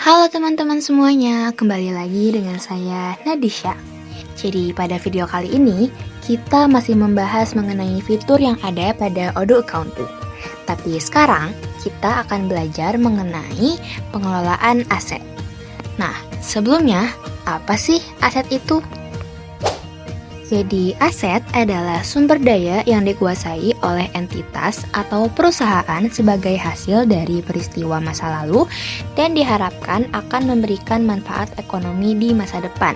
Halo teman-teman semuanya, kembali lagi dengan saya Nadisha. Jadi pada video kali ini kita masih membahas mengenai fitur yang ada pada Odoo Accounting. Tapi sekarang kita akan belajar mengenai pengelolaan aset. Nah, sebelumnya apa sih aset itu? Jadi, aset adalah sumber daya yang dikuasai oleh entitas atau perusahaan sebagai hasil dari peristiwa masa lalu dan diharapkan akan memberikan manfaat ekonomi di masa depan.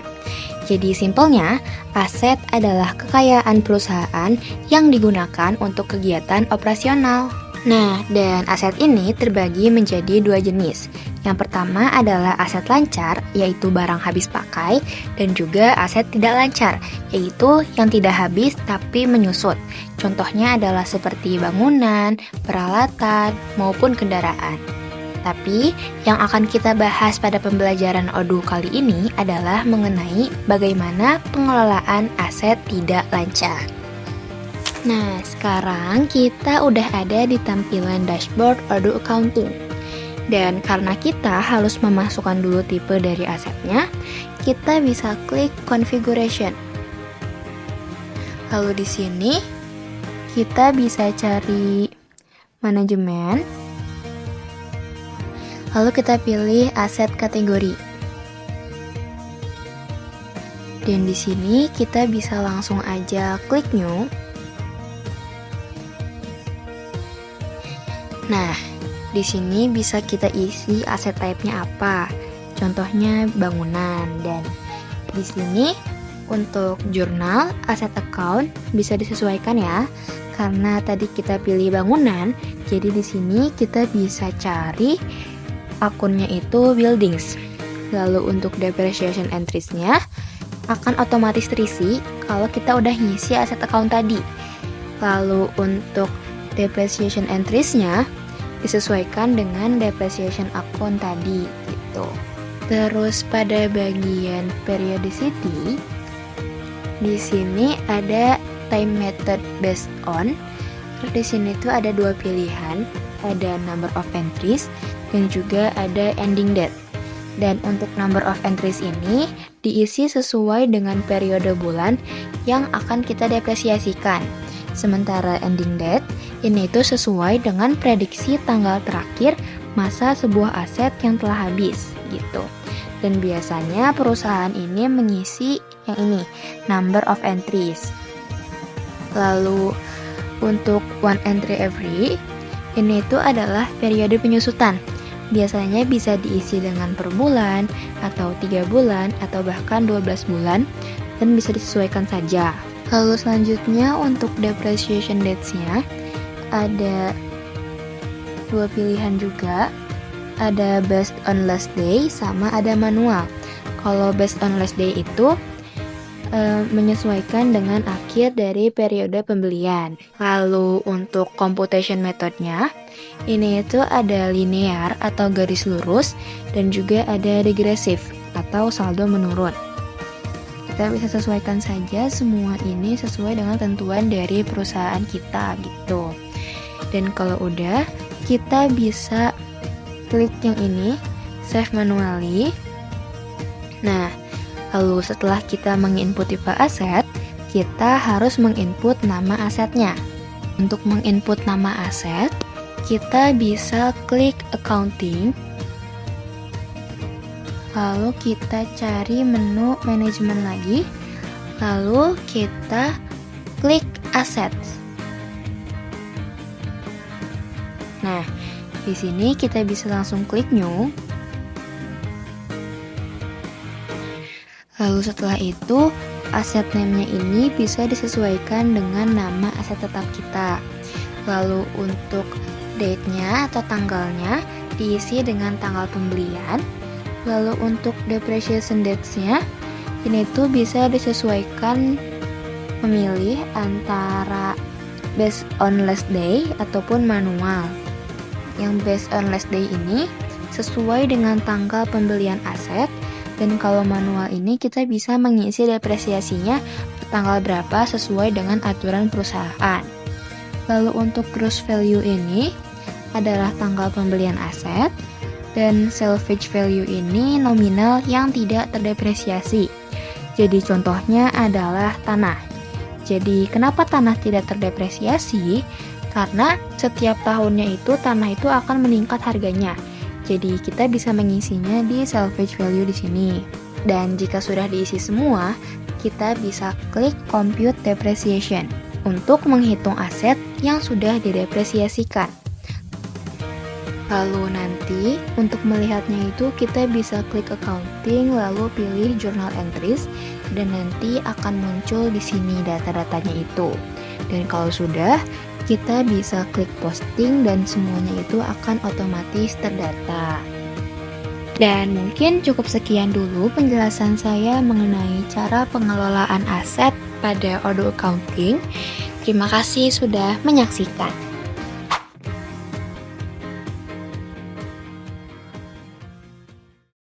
Jadi, simpelnya, aset adalah kekayaan perusahaan yang digunakan untuk kegiatan operasional. Nah, dan aset ini terbagi menjadi dua jenis. Yang pertama adalah aset lancar, yaitu barang habis pakai, dan juga aset tidak lancar, yaitu yang tidak habis tapi menyusut. Contohnya adalah seperti bangunan, peralatan, maupun kendaraan. Tapi, yang akan kita bahas pada pembelajaran Odoo kali ini adalah mengenai bagaimana pengelolaan aset tidak lancar. Nah, sekarang kita udah ada di tampilan dashboard Odoo Accounting. Dan karena kita harus memasukkan dulu tipe dari asetnya, kita bisa klik configuration. Lalu di sini kita bisa cari manajemen. Lalu kita pilih aset kategori. Dan di sini kita bisa langsung aja klik new. Nah, di sini bisa kita isi aset type-nya apa. Contohnya bangunan, dan di sini untuk jurnal, aset account bisa disesuaikan ya. Karena tadi kita pilih bangunan, jadi di sini kita bisa cari akunnya itu buildings. Lalu untuk depreciation entries-nya akan otomatis terisi kalau kita udah ngisi aset account tadi. Lalu untuk depreciation entries-nya disesuaikan dengan depreciation account tadi gitu. Terus pada bagian periodicity di sini ada time method based on. Terus di sini tuh ada dua pilihan, ada number of entries dan juga ada ending date. Dan untuk number of entries ini diisi sesuai dengan periode bulan yang akan kita depresiasikan. Sementara ending date ini itu sesuai dengan prediksi tanggal terakhir masa sebuah aset yang telah habis gitu. Dan biasanya perusahaan ini mengisi yang ini, number of entries. Lalu untuk one entry every, ini itu adalah periode penyusutan. Biasanya bisa diisi dengan per bulan, atau 3 bulan, atau bahkan 12 bulan, dan bisa disesuaikan saja. Lalu selanjutnya untuk depreciation dates-nya ada dua pilihan juga, ada based on last day sama ada manual. Kalau based on last day itu menyesuaikan dengan akhir dari periode pembelian. Lalu untuk computation methodnya ini itu ada linear atau garis lurus dan juga ada regresif atau saldo menurun. Kita bisa sesuaikan saja semua ini sesuai dengan tentuan dari perusahaan kita gitu. Dan kalau udah, kita bisa klik yang ini, save manually. Nah, lalu setelah kita menginput tipe aset, kita harus menginput nama asetnya. Untuk menginput nama aset, kita bisa klik accounting. Lalu kita cari menu manajemen lagi. Lalu kita klik assets. Nah, di sini kita bisa langsung klik new. Lalu setelah itu, aset name-nya ini bisa disesuaikan dengan nama aset tetap kita. Lalu untuk date-nya atau tanggalnya diisi dengan tanggal pembelian. Lalu untuk depreciation dates-nya ini tuh bisa disesuaikan memilih antara based on last day ataupun manual. Yang based on last day ini sesuai dengan tanggal pembelian aset, dan kalau manual ini kita bisa mengisi depresiasinya tanggal berapa sesuai dengan aturan perusahaan. Lalu untuk gross value ini adalah tanggal pembelian aset. Dan salvage value ini nominal yang tidak terdepresiasi. Jadi contohnya adalah tanah. Jadi kenapa tanah tidak terdepresiasi? Karena setiap tahunnya itu tanah itu akan meningkat harganya. Jadi kita bisa mengisinya di salvage value di sini. Dan jika sudah diisi semua, kita bisa klik compute depreciation untuk menghitung aset yang sudah didepresiasikan. Lalu nanti untuk melihatnya itu kita bisa klik accounting lalu pilih journal entries dan nanti akan muncul di sini data-datanya itu. Dan kalau sudah, kita bisa klik posting dan semuanya itu akan otomatis terdata. Dan mungkin cukup sekian dulu penjelasan saya mengenai cara pengelolaan aset pada Odoo Accounting. Terima kasih sudah menyaksikan.